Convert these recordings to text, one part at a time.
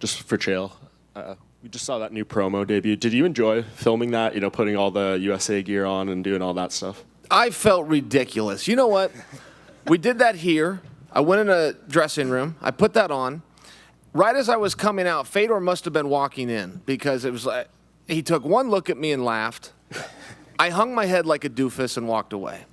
just for Chael. We just saw that new promo debut. Did you enjoy filming that, putting all the USA gear on and doing all that stuff? I felt ridiculous. You know what? We did that here. I went in a dressing room. I put that on. Right as I was coming out, Fedor must have been walking in because it was like he took one look at me and laughed. I hung my head like a doofus and walked away.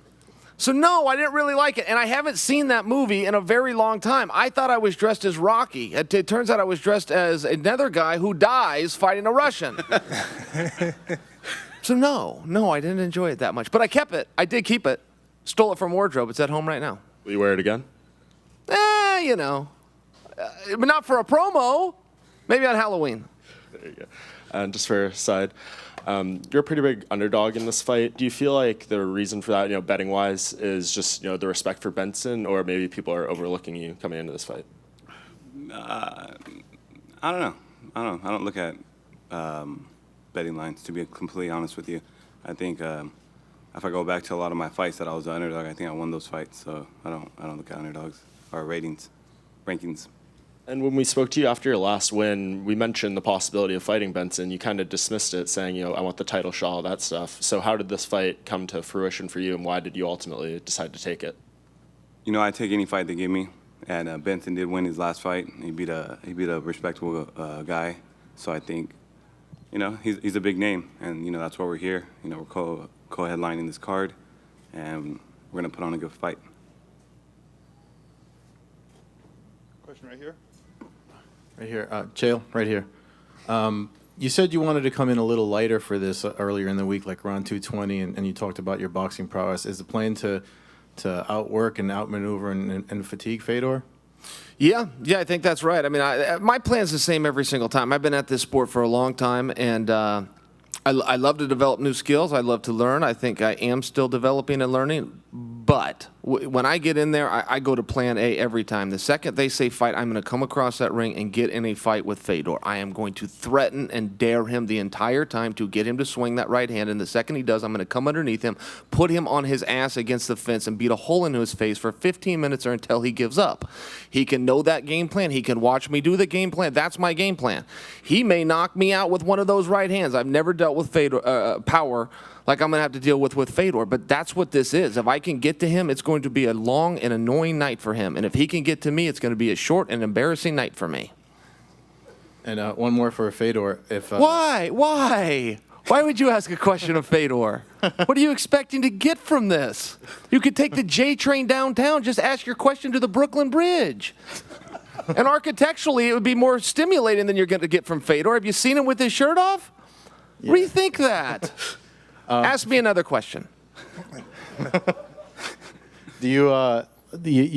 So no, I didn't really like it, and I haven't seen that movie in a very long time. I thought I was dressed as Rocky. It turns out I was dressed as another guy who dies fighting a Russian. So no, I didn't enjoy it that much. But I kept it. I did keep it. Stole it from wardrobe. It's at home right now. Will you wear it again? But not for a promo. Maybe on Halloween. There you go. And just for a side, you're a pretty big underdog in this fight. Do you feel like the reason for that, betting-wise, is just, the respect for Benson, or maybe people are overlooking you coming into this fight? I don't know. I don't look at betting lines, to be completely honest with you. I think if I go back to a lot of my fights that I was the underdog, I think I won those fights. So I don't look at underdogs or rankings. And when we spoke to you after your last win, we mentioned the possibility of fighting Benson. You kind of dismissed it, saying, I want the title shot, all that stuff. So how did this fight come to fruition for you, and why did you ultimately decide to take it? I take any fight they give me, and Benson did win his last fight. He beat a respectable guy. So I think, he's a big name, and that's why we're here. We're co-headlining this card, and we're gonna put on a good fight. Question right here. Right here, Chael, right here. You said you wanted to come in a little lighter for this earlier in the week, like around 220, and you talked about your boxing prowess. Is the plan to outwork and outmaneuver and fatigue Fedor? Yeah, I think that's right. I mean, my plan's the same every single time. I've been at this sport for a long time, and I love to develop new skills. I love to learn. I think I am still developing and learning. But when I get in there, I go to plan A every time. The second they say fight, I'm going to come across that ring and get in a fight with Fedor. I am going to threaten and dare him the entire time to get him to swing that right hand. And the second he does, I'm going to come underneath him, put him on his ass against the fence, and beat a hole into his face for 15 minutes or until he gives up. He can know that game plan. He can watch me do the game plan. That's my game plan. He may knock me out with one of those right hands. I've never dealt with Fedor, power like I'm going to have to deal with Fedor, but that's what this is. If I can get to him, it's going to be a long and annoying night for him. And if he can get to me, it's going to be a short and embarrassing night for me. And one more for Fedor. Why? Why would you ask a question of Fedor? What are you expecting to get from this? You could take the J train downtown, just ask your question to the Brooklyn Bridge. And architecturally, it would be more stimulating than you're going to get from Fedor. Have you seen him with his shirt off? Yeah. Rethink that. Ask me another question. You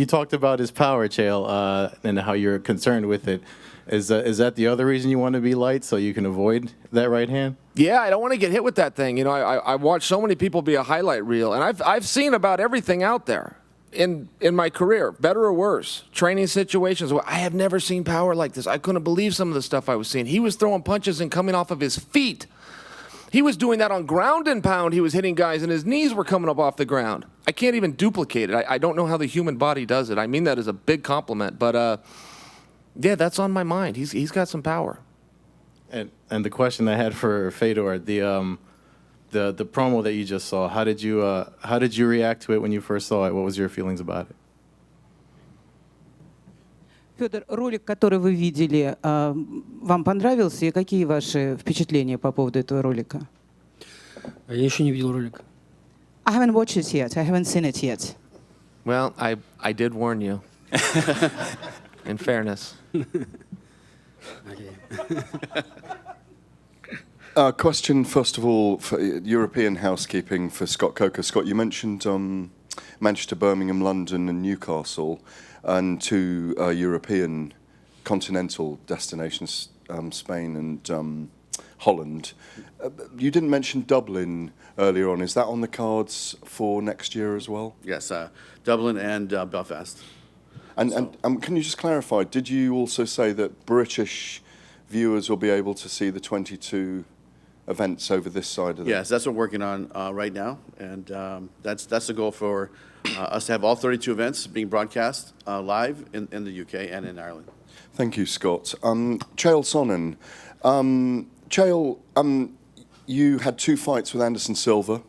talked about his power, Chael, and how you're concerned with it. Is that the other reason you want to be light, so you can avoid that right hand? Yeah, I don't want to get hit with that thing. I watched so many people be a highlight reel, and I've seen about everything out there in my career, better or worse, training situations. I have never seen power like this. I couldn't believe some of the stuff I was seeing. He was throwing punches and coming off of his feet. He was doing that on ground and pound. He was hitting guys, and his knees were coming up off the ground. I can't even duplicate it. I don't know how the human body does it. I mean that as a big compliment. But, yeah, that's on my mind. He's got some power. And the question I had for Fedor, the promo that you just saw, how did you react to it when you first saw it? What was your feelings about it? Федор, ролик, который вы видели, вам понравился? И какие ваши впечатления по поводу этого ролика? Я еще не видел ролик. I haven't watched it yet. I haven't seen it yet. Well, I did warn you. In fairness. Question, first of all, for European housekeeping for Scott Coker. Scott, you mentioned Manchester, Birmingham, London, and Newcastle, and two European continental destinations, Spain and Holland. You didn't mention Dublin earlier on. Is that on the cards for next year as well? Yes, Dublin and Belfast. And can you just clarify, did you also say that British viewers will be able to see the 22 events over this side of the... Yes, that's what we're working on right now, and that's the goal for us to have all 32 events being broadcast live in the UK and in Ireland. Thank you, Scott. Chael Sonnen. Chael, you had 2 fights with Anderson Silva.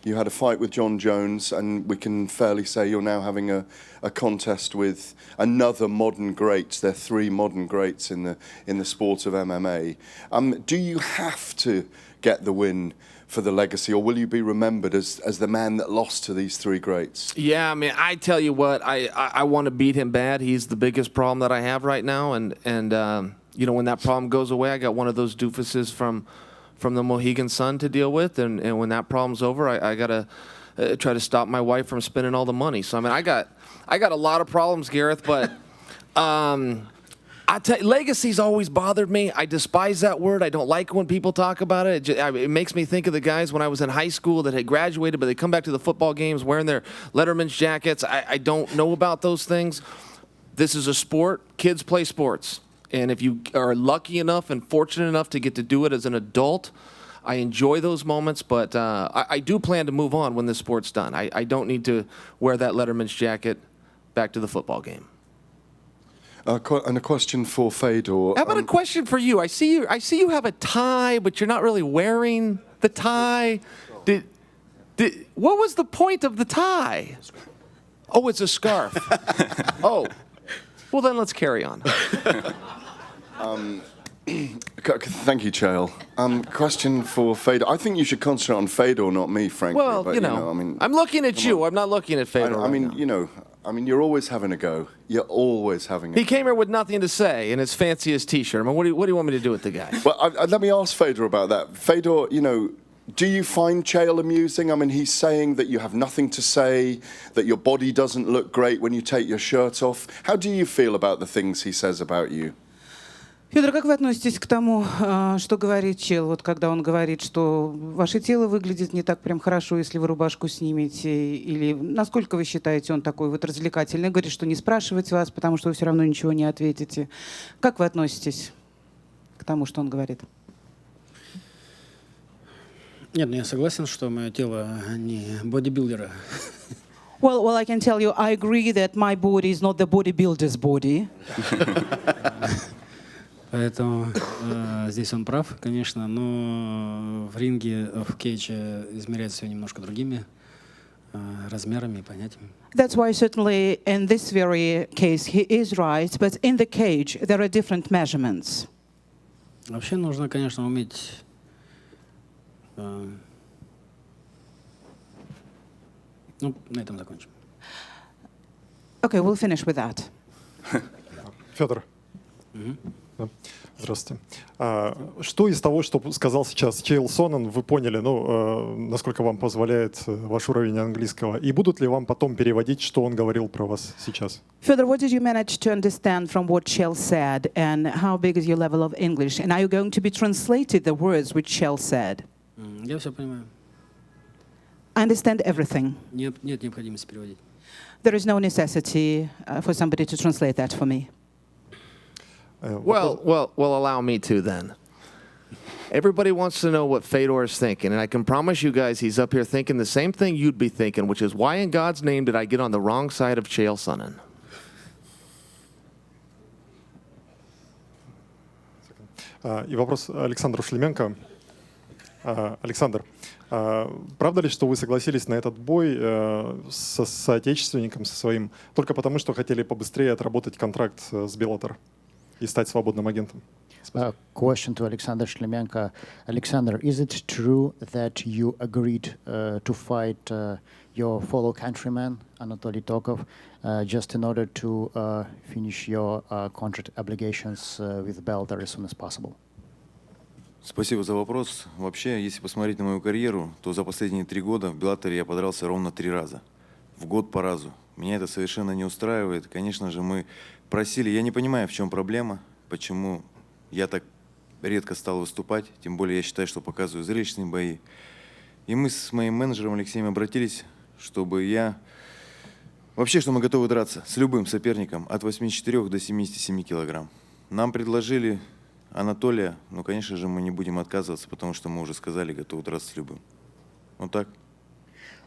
You had a fight with John Jones, and we can fairly say you're now having a contest with another modern great. There are 3 modern greats in the sport of MMA. Do you have to get the win for the legacy, or will you be remembered as the man that lost to these 3 greats? Yeah, I mean, I tell you what, I want to beat him bad. He's the biggest problem that I have right now, and you know, when that problem goes away, I got one of those doofuses from the Mohegan Sun to deal with, and when that problem's over, I gotta try to stop my wife from spending all the money. So I mean, I got a lot of problems, Gareth, but I tell you, legacy's always bothered me. I despise that word. I don't like when people talk about it. It makes me think of the guys when I was in high school that had graduated, but they come back to the football games wearing their Letterman's jackets. I don't know about those things. This is a sport. Kids play sports. And if you are lucky enough and fortunate enough to get to do it as an adult, I enjoy those moments, but I do plan to move on when this sport's done. I don't need to wear that Letterman's jacket back to the football game. And a question for Fedor. How about a question for you? I see you have a tie, but you're not really wearing the tie. What was the point of the tie? Oh, it's a scarf. Oh, well then let's carry on. Thank you, Chael. Question for Fedor. I think you should concentrate on Fedor, not me, frankly. Well, but, you know, I mean, I'm looking at you. I'm not looking at Fedor. I mean, right now. you know, you're always having a go. You're always having a He go. came here with nothing to say in his fanciest T-shirt. I mean, what do you want me to do with the guy? Well, let me ask Fedor about that. Fedor, you know, do you find Chael amusing? I mean, he's saying that you have nothing to say, that your body doesn't look great when you take your shirt off. How do you feel about the things he says about you? Федор, как вы относитесь к тому, что говорит Чел, вот когда он говорит, что ваше тело выглядит не так прям хорошо, если вы рубашку снимете, или насколько вы считаете, он такой вот развлекательный, говорит, что не спрашивать вас, потому что вы все равно ничего не ответите. Как вы относитесь к тому, что он говорит? Нет, ну я согласен, что мое тело не бодибилдера. Well, I can tell you, I agree that my body is not the bodybuilder's body. Поэтому здесь он прав, конечно, но в ринге, в кейдже измеряется все немножко другими размерами и понятиями. That's why certainly in this very case he is right, but in the cage there are different measurements. Вообще нужно, конечно, уметь ну, на этом закончим. Okay, we'll finish with that. Федор. Да. Здравствуйте. Что из того, что сказал сейчас Chael Sonnen, вы поняли, насколько вам позволяет ваш уровень английского? И будут ли вам потом переводить, что он говорил про вас сейчас? Fedor, what did you manage to understand from what Chael said, and how big is your level of English? And are you going to be translated the words which Chael said? Я все понимаю. I understand everything. Нет необходимости переводить. There is no necessity for somebody to translate that for me. Well, allow me to then. Everybody wants to know what Fedor is thinking, and I can promise you guys he's up here thinking the same thing you'd be thinking, which is, why in God's name did I get on the wrong side of Chael Sonnen? И вопрос Александру Шлеменко. Александр, правда ли, что вы согласились на этот бой со соотечественником, со своим, только потому, что хотели побыстрее отработать контракт с Bellator и стать свободным агентом? Question to Alexander Shlemenko. Alexander, is it true that you agreed to fight your fellow countryman, Anatoly Tokov, just in order to finish your contract obligations with Bellator as soon as possible? Спасибо за вопрос. Вообще, если посмотреть на мою карьеру, то за последние 3 года в Беллаторе я подрался ровно 3 раза. В год по разу. Меня это совершенно не устраивает. Конечно же, мы просили... Я не понимаю, в чем проблема, почему я так редко стал выступать. Тем более я считаю, что показываю зрелищные бои. И мы с моим менеджером Алексеем обратились, чтобы я... Вообще, что мы готовы драться с любым соперником от 84 до 77 килограмм. Нам предложили... Анатолия, ну, конечно же, мы не будем отказываться, потому что мы уже сказали, готовы драться с любым. Вот так.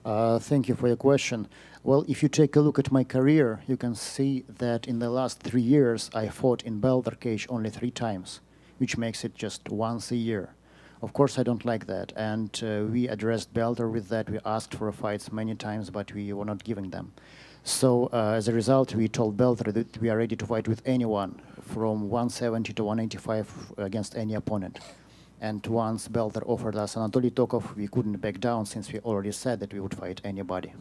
Thank you for your question. Well, if you take a look at my career, you can see that in the last 3 years, I fought in Bellator cage only 3 times, which makes it just once a year. Of course, I don't like that, and we addressed Bellator with that. We asked for fights many times, but we were not giving them. So as a result, we told Bellator that we are ready to fight with anyone from 170 to 185 against any opponent. And once Bellator offered us Anatoly Tokov, we couldn't back down since we already said that we would fight anybody.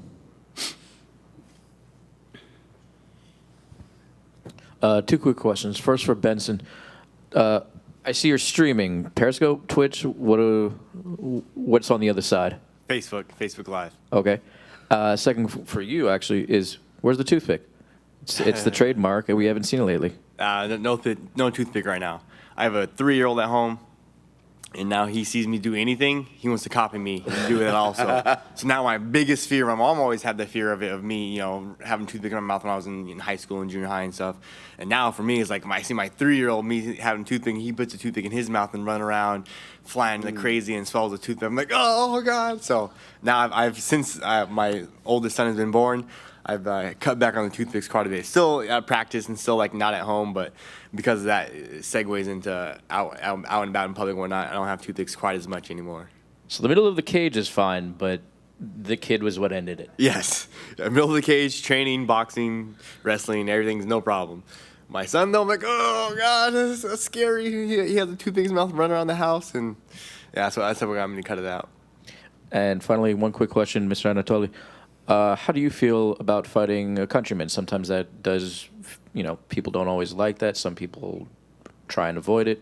2 quick questions. First for Benson. I see you're streaming. Periscope, Twitch, what's on the other side? Facebook Live. Okay. Second for you, actually, is where's the toothpick? It's the trademark, and we haven't seen it lately. No toothpick right now. I have a 3-year-old at home, and now he sees me do anything, he wants to copy me and do it also. So now my biggest fear, my mom always had the fear of me, you know, having toothpick in my mouth when I was in high school and junior high and stuff. And now for me, it's like I see my 3-year-old, me having toothpick, he puts a toothpick in his mouth and run around flying like crazy and swallows a toothpick. I'm like, oh God. So now since my oldest son has been born, I've cut back on the toothpicks quite a bit. Still at practice and still like not at home, but because of that, it segues into out and about in public and whatnot. I don't have toothpicks quite as much anymore. So the middle of the cage is fine, but the kid was what ended it. Yes. Middle of the cage, training, boxing, wrestling, everything's no problem. My son, though, I'm like, oh, God, that's scary. He has a toothpick in his mouth, running around the house. And yeah, so that's how I'm going to cut it out. And finally, one quick question, Mr. Anatoly. How do you feel about fighting a countryman? Sometimes that does, people don't always like that. Some people try and avoid it.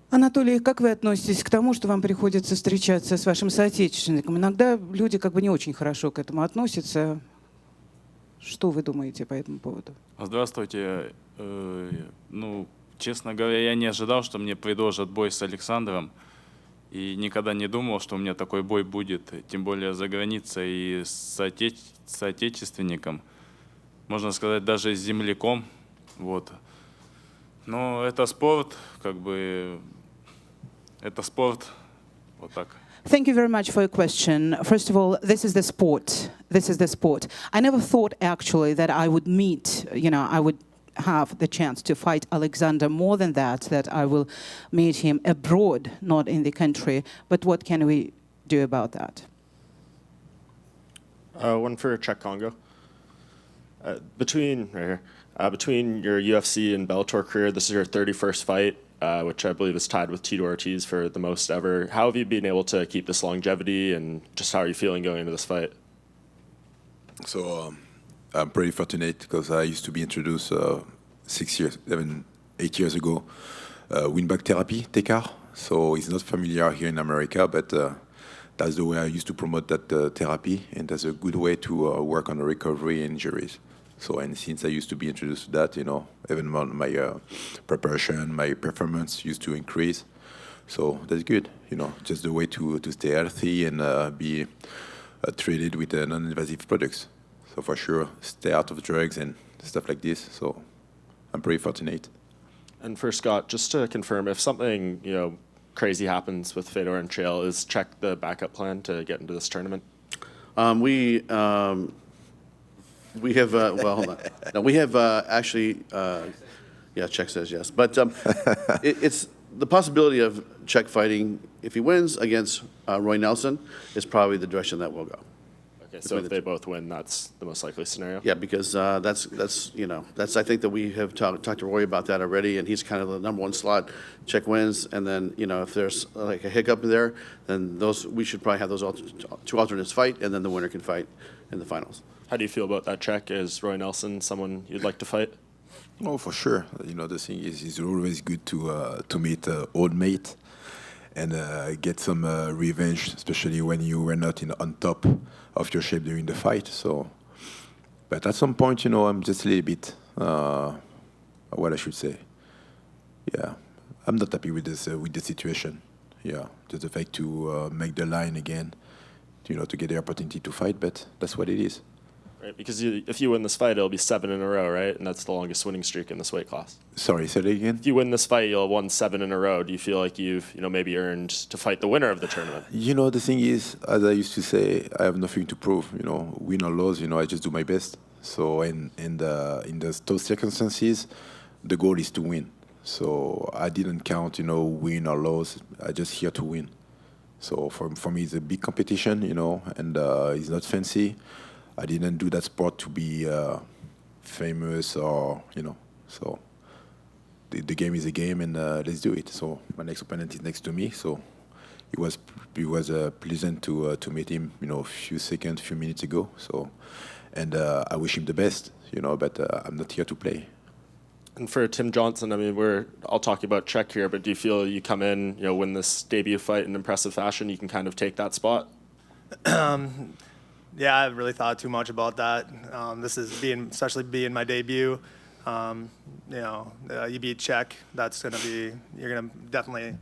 Анатолий, как вы относитесь к тому, что вам приходится встречаться с вашим соотечественником? Иногда люди как бы не очень хорошо к этому относятся. Что вы думаете по этому поводу? Здравствуйте. Честно говоря, я не ожидал, что мне предложат бой с Александром. И никогда не думал, что у меня такой бой будет. Тем более за границей и с соотечественником. Можно сказать, даже с земляком. Вот. Но это спорт, это спорт. Вот так. Thank you very much for your question. First of all, this is the sport. This is the sport. I never thought actually that I would meet, I would have the chance to fight Alexander. More than that I will meet him abroad, not in the country. But what can we do about that? One for Czech Congo. Between your UFC and Bellator career, this is your 31st fight, which I believe is tied with Tito Ortiz for the most ever. How have you been able to keep this longevity, and just how are you feeling going into this fight? So I'm pretty fortunate because I used to be introduced 8 years ago, win-back therapy, TECAR. So it's not familiar here in America, but that's the way I used to promote that therapy, and that's a good way to work on the recovery and injuries. So, and since I used to be introduced to that, even my preparation, my performance used to increase. So that's good, just the way to stay healthy and be treated with non-invasive products. So for sure, stay out of drugs and stuff like this. So I'm pretty fortunate. And for Scott, just to confirm, if something crazy happens with Fedor and Chael, is Czech the backup plan to get into this tournament? We have hold on. No, we have actually. Czech says yes, but it's the possibility of Czech fighting. If he wins against Roy Nelson, is probably the direction that we'll go. Okay, so if they both win, that's the most likely scenario. Yeah, because that's I think that we have talked to Roy about that already, and he's kind of the number one slot. Czech wins, and then if there's like a hiccup there, then we should probably have those two alternates fight, and then the winner can fight in the finals. How do you feel about that Czech? Is Roy Nelson someone you'd like to fight? Oh, for sure. The thing is, it's always good to meet an old mate and get some revenge, especially when you were not on top of your shape during the fight. So, but at some point, I'm just a little bit, what I should say. Yeah, I'm not happy with this situation. Yeah, just the fact to make the line again, to get the opportunity to fight, but that's what it is. Right? Because if you win this fight, it'll be 7 in a row, right? And that's the longest winning streak in this weight class. Sorry, say that again? If you win this fight, you'll have won 7 in a row. Do you feel like you've, maybe earned to fight the winner of the tournament? The thing is, as I used to say, I have nothing to prove. Win or lose, I just do my best. So in those circumstances, the goal is to win. So I didn't count, win or lose. I just here to win. So for me, it's a big competition, and it's not fancy. I didn't do that sport to be famous or, So the game is a game, and let's do it. So my next opponent is next to me. So it was pleasant to meet him, a few minutes ago. So, and I wish him the best, but I'm not here to play. And for Tim Johnson, we're all talking about Czech here, but do you feel you come in, win this debut fight in impressive fashion, you can kind of take that spot? Yeah, I haven't really thought too much about that. This is especially being my debut. You beat Czech, you're gonna definitely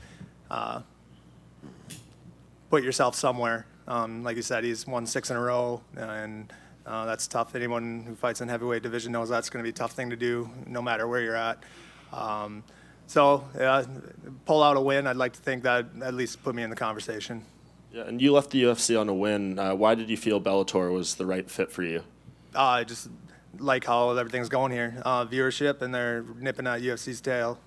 put yourself somewhere. Like you said, he's won 6 in a row, and that's tough. Anyone who fights in heavyweight division knows that's going to be a tough thing to do, no matter where you're at. Pull out a win. I'd like to think that at least put me in the conversation. Yeah, and you left the UFC on a win. Why did you feel Bellator was the right fit for you? I just like how everything's going here. Viewership, and they're nipping at UFC's tail.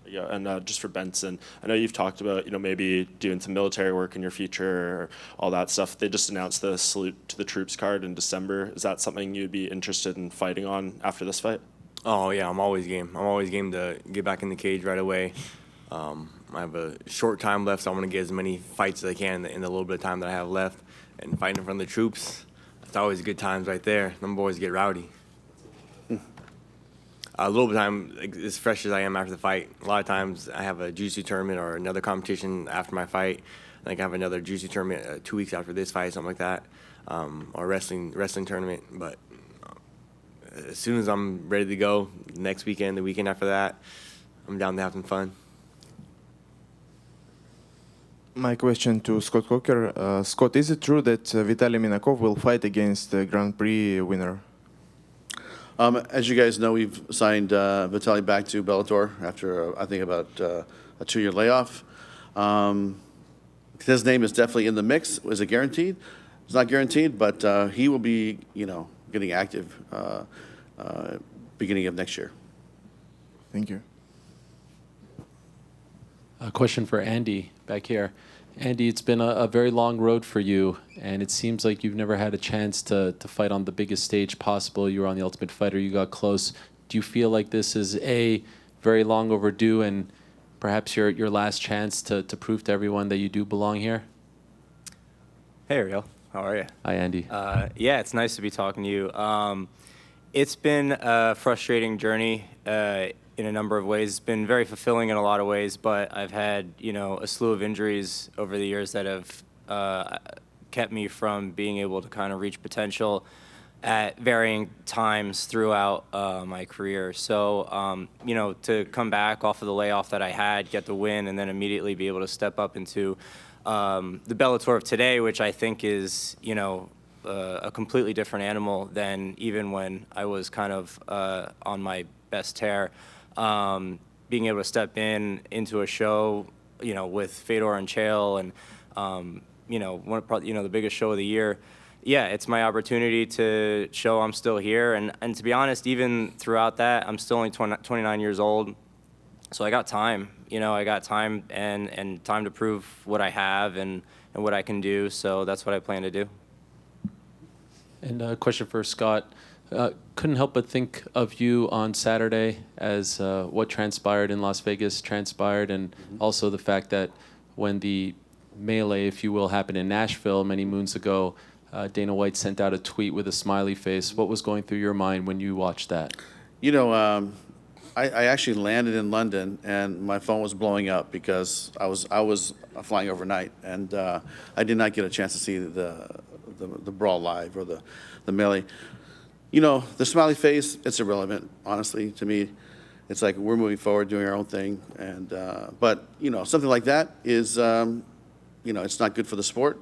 Yeah, and just for Benson, I know you've talked about, maybe doing some military work in your future or all that stuff. They just announced the Salute to the Troops card in December. Is that something you'd be interested in fighting on after this fight? Oh, yeah, I'm always game. I'm always game to get back in the cage right away. I have a short time left, so I want to get as many fights as I can in the little bit of time that I have left. And fighting in front of the troops, it's always good times right there. Them boys get rowdy. A little bit of time, as fresh as I am after the fight, a lot of times I have a jiu-jitsu tournament or another competition after my fight. I think I have another jiu-jitsu tournament 2 weeks after this fight, something like that, or wrestling tournament. But as soon as I'm ready to go, next weekend, the weekend after that, I'm down to have some fun. My question to Scott Coker. Scott, is it true that Vitaly Minakov will fight against the Grand Prix winner? As you guys know, we've signed Vitaly back to Bellator after, I think, about a 2-year layoff. His name is definitely in the mix. Is it guaranteed? It's not guaranteed, but he will be, getting active beginning of next year. Thank you. A question for Andy back here. Andy, it's been a very long road for you, and it seems like you've never had a chance to fight on the biggest stage possible. You were on The Ultimate Fighter, you got close. Do you feel like this is very long overdue and perhaps your last chance to prove to everyone that you do belong here? Hey, Ariel. How are you? Hi, Andy. Yeah, it's nice to be talking to you. It's been a frustrating journey in a number of ways. It's been very fulfilling in a lot of ways, but I've had, a slew of injuries over the years that have kept me from being able to kind of reach potential at varying times throughout my career. So, to come back off of the layoff that I had, get the win, and then immediately be able to step up into the Bellator of today, which I think is, a completely different animal than even when I was kind of on my best tear. Being able to step into a show, with Fedor and Chael and, the biggest show of the year. Yeah, it's my opportunity to show I'm still here. And to be honest, even throughout that, I'm still only 29 years old. So I got time, I got time and time to prove what I have and what I can do. So that's what I plan to do. And a question for Scott. Couldn't help but think of you on Saturday as what transpired in Las Vegas transpired, and also the fact that when the melee, if you will, happened in Nashville many moons ago, Dana White sent out a tweet with a smiley face. What was going through your mind when you watched that? I actually landed in London, and my phone was blowing up because I was flying overnight, and I did not get a chance to see the brawl live or the melee. The smiley face, it's irrelevant, honestly, to me. It's like we're moving forward, doing our own thing. And but, something like that is, it's not good for the sport.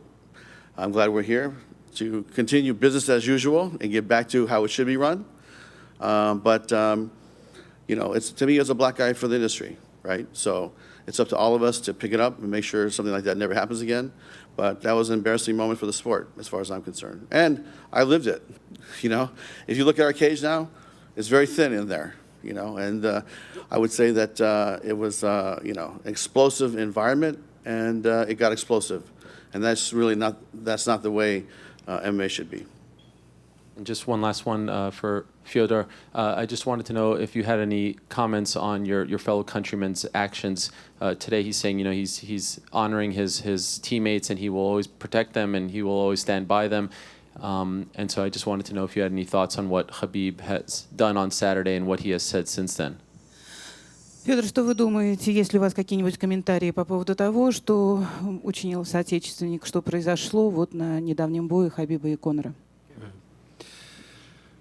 I'm glad we're here. to continue business as usual and get back to how it should be run. It's, to me, as a black guy for the industry, right? So it's up to all of us to pick it up and make sure something like that never happens again. But that was an embarrassing moment for the sport, as far as I'm concerned. And I lived it, If you look at our cage now, it's very thin in there, And I would say that it was, explosive environment, and it got explosive. And that's not the way MMA should be. And just one last one for Fedor. I just wanted to know if you had any comments on your fellow countrymen's actions. Today he's saying, he's honoring his teammates and he will always protect them and he will always stand by them. And so I just wanted to know if you had any thoughts on what Khabib has done on Saturday and what he has said since then. Федор, что вы думаете, есть ли у вас какие-нибудь комментарии по поводу того, что учинил соотечественник, что произошло вот на недавнем бое Хабиба и Конора?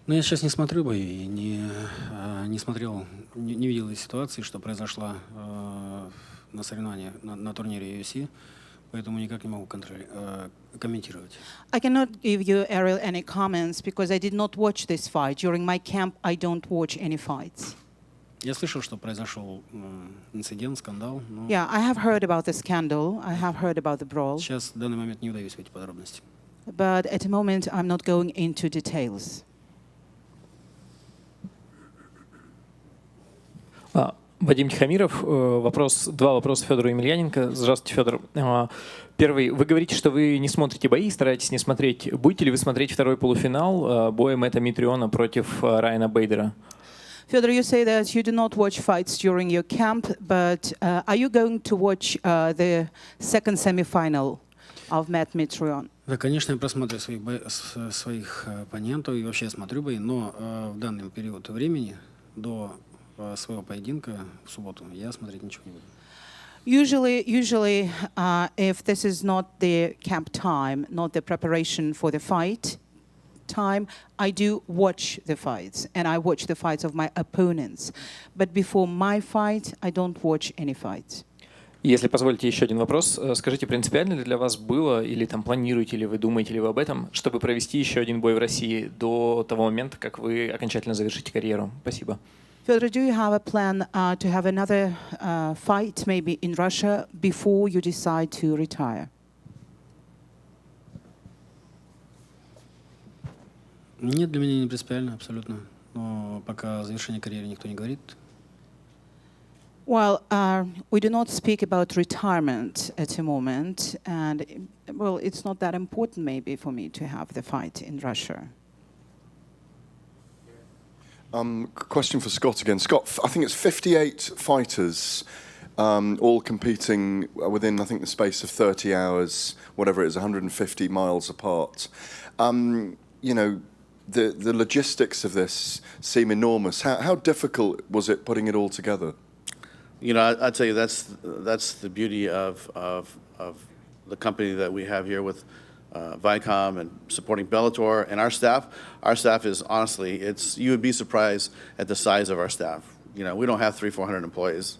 Ну, я сейчас не смотрю бои, не смотрел, не видел ситуации, что произошла на соревнованиях, на турнире UFC, поэтому никак не могу комментировать. I cannot give you, Ariel, any comments because I did not watch this fight. During my camp, I don't watch any fights. Я слышал, что произошел инцидент, скандал. Но Yeah, I have heard about the scandal. I have heard about the brawl. сейчас в данный момент не удаюсь в эти подробности. But at the moment, I'm not going into details. Вадим Тихомиров. Два вопроса Федору Емельяненко. Здравствуйте, Федор. Первый. Вы говорите, что вы не смотрите бои, стараетесь не смотреть. Будете ли вы смотреть второй полуфинал боя Мэтта Митриона против Райана Бейдера? Fedor, you say that you do not watch fights during your camp, but are you going to watch the second semi-final of Matt Mitrione? Да, конечно, я просматриваю своих оппонентов и вообще смотрю бои, но в данный период времени до своего поединка в субботу я смотреть ничего не буду. Usually, if this is not the camp time, not the preparation for the fight time, I do watch the fights, and I watch the fights of my opponents. But before my fight, I don't watch any fights. Если позволите еще один вопрос, скажите, принципиально ли для вас было, или там планируете ли вы, думаете ли вы об этом, чтобы провести еще один бой в России до того момента, как вы окончательно завершите карьеру? Спасибо. Fedor, do you have a plan to have another fight, maybe in Russia, before you decide to retire? Нет, для меня не принципиально, абсолютно. Но пока завершение карьеры никто не говорит. Well, we do not speak about retirement at the moment, and well, it's not that important maybe for me to have the fight in Russia. Question for Scott again. Scott, I think it's 58 fighters, all competing within, I think, the space of 30 hours, whatever it is, 150 miles apart. The logistics of this seem enormous. How difficult was it putting it all together? I tell you, that's the beauty of the company that we have here with Viacom and supporting Bellator and our staff. Our staff is honestly, you would be surprised at the size of our staff. We don't have 300-400 employees,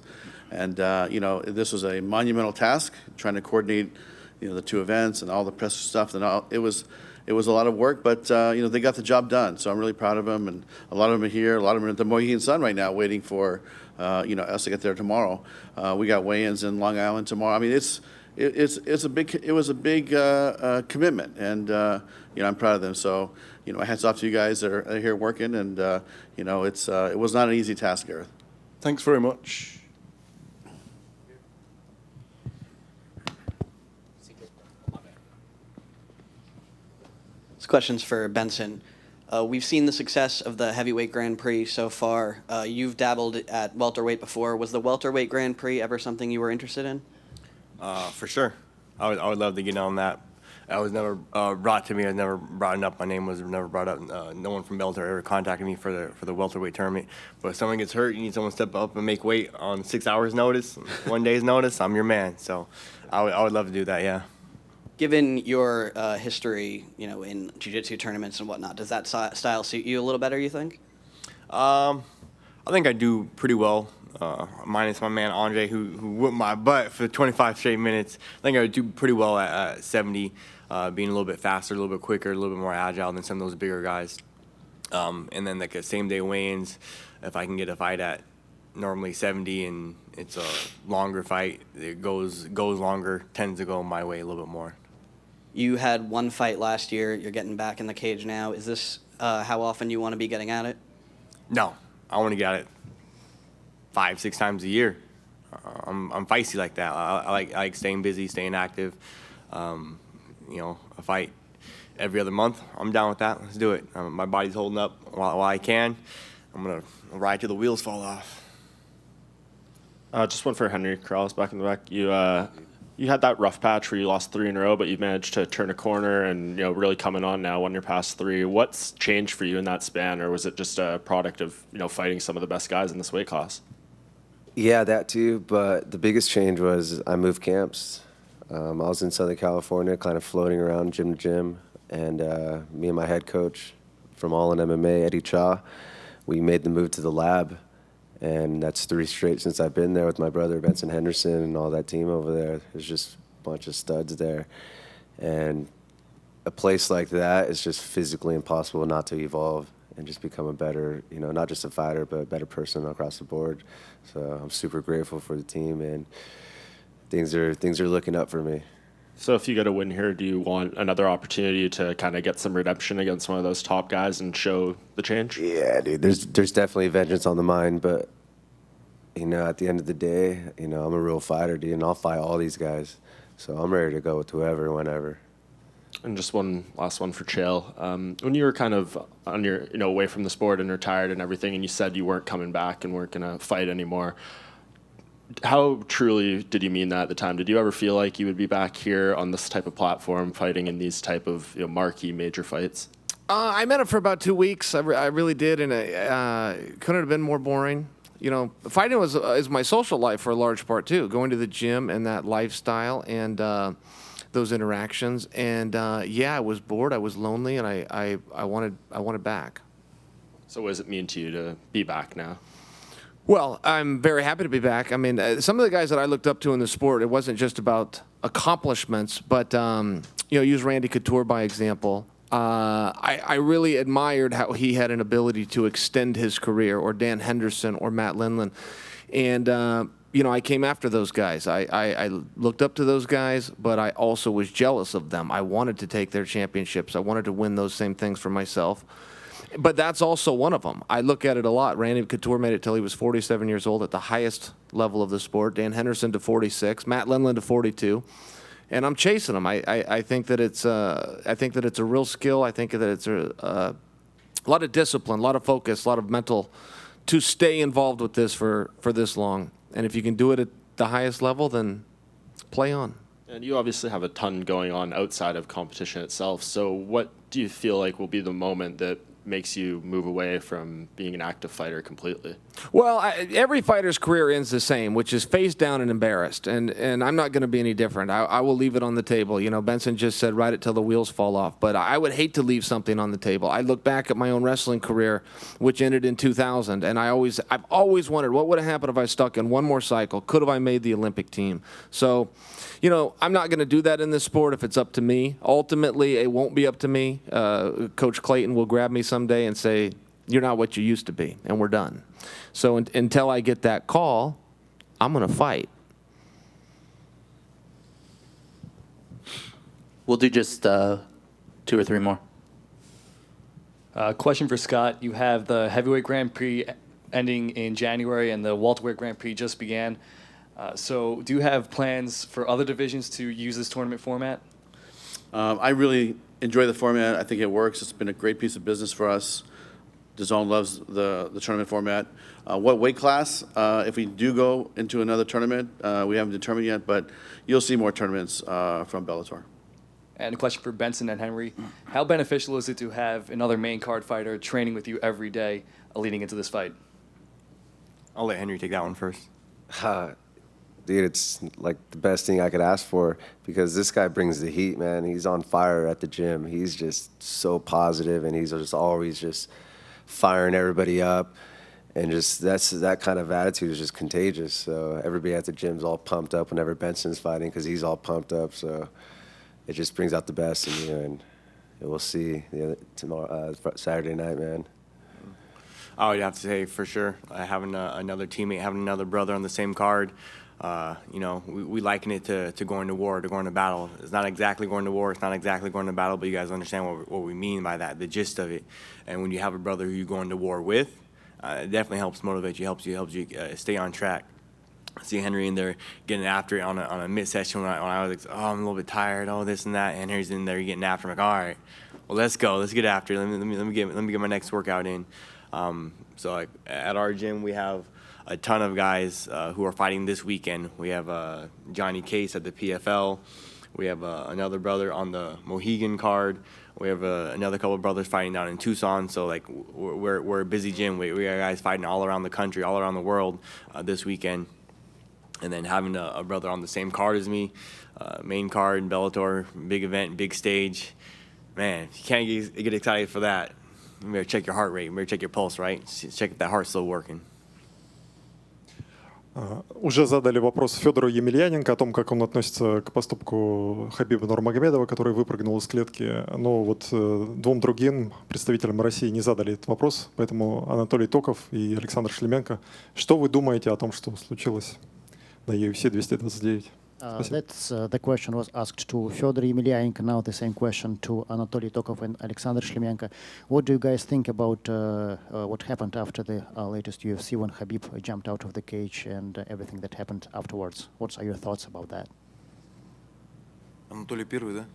and this was a monumental task trying to coordinate, the two events and all the press stuff and all. It was a lot of work, but they got the job done. So I'm really proud of them, and a lot of them are here. A lot of them are at the Mohegan Sun right now, waiting for us to get there tomorrow. We got weigh-ins in Long Island tomorrow. I mean, it was a big commitment, and I'm proud of them. So hats off to you guys that are here working, and it was not an easy task, Gareth. Thanks very much. This question's for Benson. We've seen the success of the heavyweight Grand Prix so far. You've dabbled at welterweight before. Was the welterweight Grand Prix ever something you were interested in? For sure. I would love to get on that. I was never brought to me. I was never brought it up. My name was never brought up. No one from Bellator ever contacted me for the welterweight tournament. But if someone gets hurt, you need someone to step up and make weight on 6 hours' notice, 1 day's notice. I'm your man. So I would love to do that. Yeah. Given your history, in jiu-jitsu tournaments and whatnot, does that style suit you a little better, you think? I think I do pretty well. Minus my man Andre, who whooped my butt for 25 straight minutes. I think I would do pretty well at 70. being a little bit faster, a little bit quicker, a little bit more agile than some of those bigger guys. And then like a same-day weigh-ins, if I can get a fight at normally 70 and it's a longer fight, it goes longer, tends to go my way a little bit more. You had one fight last year. You're getting back in the cage now. Is this how often you want to be getting at it? No, I want to get at it 5-6 times a year. I'm feisty like that. I like staying busy, staying active. A fight every other month, I'm down with that. Let's do it. My body's holding up while I can. I'm going to ride till the wheels fall off. Just one for Henry Corrales back in the back. You had that rough patch where you lost 3 in a row, but you managed to turn a corner and really coming on now when you're past 3. What's changed for you in that span, or was it just a product of fighting some of the best guys in this weight class? Yeah, that too. But the biggest change was I moved camps. I was in Southern California, kind of floating around gym to gym, and me and my head coach from All in MMA, Eddie Cha, we made the move to the lab. And that's 3 straight since I've been there with my brother, Benson Henderson, and all that team over there. There's just a bunch of studs there. And a place like that is just physically impossible not to evolve and just become a better, not just a fighter, but a better person across the board. So I'm super grateful for the team, and things are looking up for me. So if you get a win here, do you want another opportunity to kind of get some redemption against one of those top guys and show the change? Yeah, dude, there's definitely vengeance on the mind, but, at the end of the day, I'm a real fighter, dude, and I'll fight all these guys. So I'm ready to go with whoever, whenever. And just one last one for Chael. When you were kind of on your, away from the sport and retired and everything, and you said you weren't coming back and weren't going to fight anymore, how truly did you mean that at the time? Did you ever feel like you would be back here on this type of platform fighting in these type of marquee major fights? I meant it for about 2 weeks. I really did, and it couldn't have been more boring. Fighting is my social life for a large part too. Going to the gym and that lifestyle and those interactions. And I was bored. I was lonely, and I wanted back. So what does it mean to you to be back now? Well, I'm very happy to be back. I mean, some of the guys that I looked up to in the sport, it wasn't just about accomplishments, but, use Randy Couture by example. I really admired how he had an ability to extend his career, or Dan Henderson or Matt Lindland. And, I came after those guys. I looked up to those guys, but I also was jealous of them. I wanted to take their championships. I wanted to win those same things for myself. But that's also one of them. I look at it a lot. Randy Couture made it till he was 47 years old at the highest level of the sport. Dan Henderson to 46, Matt Lindland to 42, and I'm chasing them. I think that it's a real skill. I think that it's a lot of discipline, a lot of focus, a lot of mental to stay involved with this for this long. And if you can do it at the highest level, then play on. And you obviously have a ton going on outside of competition itself. So what do you feel like will be the moment that makes you move away from being an active fighter completely? Well, every fighter's career ends the same, which is face down and embarrassed. And I'm not going to be any different. I will leave it on the table. Benson just said, ride it till the wheels fall off. But I would hate to leave something on the table. I look back at my own wrestling career, which ended in 2000. And I've always wondered, what would have happened if I stuck in one more cycle? Could have I made the Olympic team? So, I'm not going to do that in this sport if it's up to me. Ultimately, it won't be up to me. Coach Clayton will grab me someday and say, you're not what you used to be, and we're done. So until I get that call, I'm going to fight. We'll do just 2 or 3 more. Question for Scott. You have the Heavyweight Grand Prix ending in January, and the Welterweight Grand Prix just began. So do you have plans for other divisions to use this tournament format? I really enjoy the format. I think it works. It's been a great piece of business for us. DAZN loves the tournament format. What weight class, if we do go into another tournament, we haven't determined yet, but you'll see more tournaments from Bellator. And a question for Benson and Henry. How beneficial is it to have another main card fighter training with you every day leading into this fight? I'll let Henry take that one first. Dude, it's like the best thing I could ask for, because this guy brings the heat, man. He's on fire at the gym. He's just so positive, and he's just always just firing everybody up. And just that kind of attitude is just contagious. So everybody at the gym's all pumped up whenever Benson's fighting, because he's all pumped up. So it just brings out the best in you, and we'll see tomorrow, Saturday night, man. I would have to say for sure, having another teammate, having another brother on the same card, we liken it to going to war, to going to battle. It's not exactly going to war, it's not exactly going to battle, but you guys understand what we mean by that, the gist of it. And when you have a brother who you're going to war with, it definitely helps motivate you, helps you stay on track. I see Henry in there getting after it on a mid-session when I was like, I'm a little bit tired, this and that. And Henry's in there getting after it. I'm like, all right, well, let's go. Let's get after it. Let me get my next workout in. So like at our gym, we have a ton of guys who are fighting this weekend. We have Johnny Case at the PFL. We have another brother on the Mohegan card. We have another couple of brothers fighting down in Tucson. So like we're a busy gym. We got guys fighting all around the country, all around the world this weekend. And then having a brother on the same card as me, main card, Bellator, big event, big stage. Man, you can't get excited for that. You better check your heart rate. You better check your pulse, right? Check if that heart's still working. Уже задали вопрос Федору Емельяненко о том, как он относится к поступку Хабиба Нурмагомедова, который выпрыгнул из клетки. Но вот двум другим представителям России не задали этот вопрос, поэтому Анатолий Токов и Александр Шлеменко. Что вы думаете о том, что случилось на UFC 229? That's the question was asked to Fedor Emelianenko. Now the same question to Anatoly Tokov and Alexander Shlemenko. What do you guys think about what happened after the latest UFC when Khabib jumped out of the cage and everything that happened afterwards? What are your thoughts about that? Анатолий первый, да?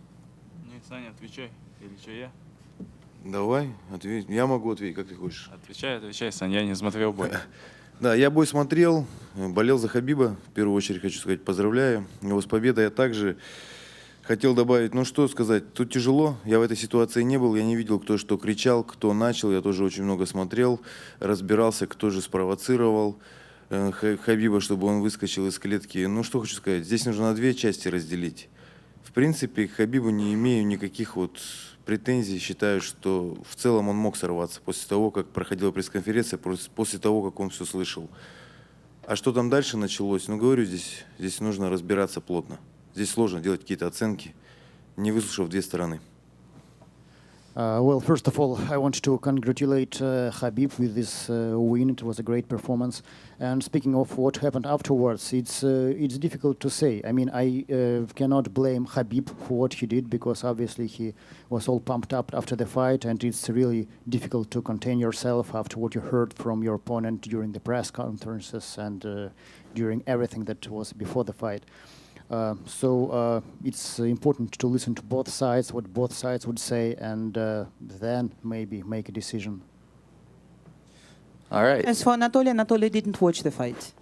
Нет, Саня, отвечай. Или что, я? Давай, ответь. Я могу ответить, как ты хочешь. Отвечай, Саня, я не смотрел бой. Да, я бой смотрел, болел за Хабиба. В первую очередь хочу сказать, поздравляю его с победой. Я также хотел добавить, что сказать, тут тяжело. Я в этой ситуации не был, я не видел, кто что кричал, кто начал. Я тоже очень много смотрел, разбирался, кто же спровоцировал Хабиба, чтобы он выскочил из клетки. Что хочу сказать, здесь нужно на две части разделить. В принципе, к Хабибу не имею никаких претензий, считаю, что в целом он мог сорваться после того, как проходила пресс-конференция, после того, как он все слышал. А что там дальше началось? Говорю, здесь нужно разбираться плотно. Здесь сложно делать какие-то оценки, не выслушав две стороны. Well, first of all, I want to congratulate Khabib with this win. It was a great performance. And speaking of what happened afterwards, it's difficult to say. I mean, I cannot blame Khabib for what he did because obviously he was all pumped up after the fight, and it's really difficult to contain yourself after what you heard from your opponent during the press conferences and during everything that was before the fight. So it's important to listen to both sides, what both sides would say, and then maybe make a decision. All right. As for Anatoly, Anatoly didn't watch the fight.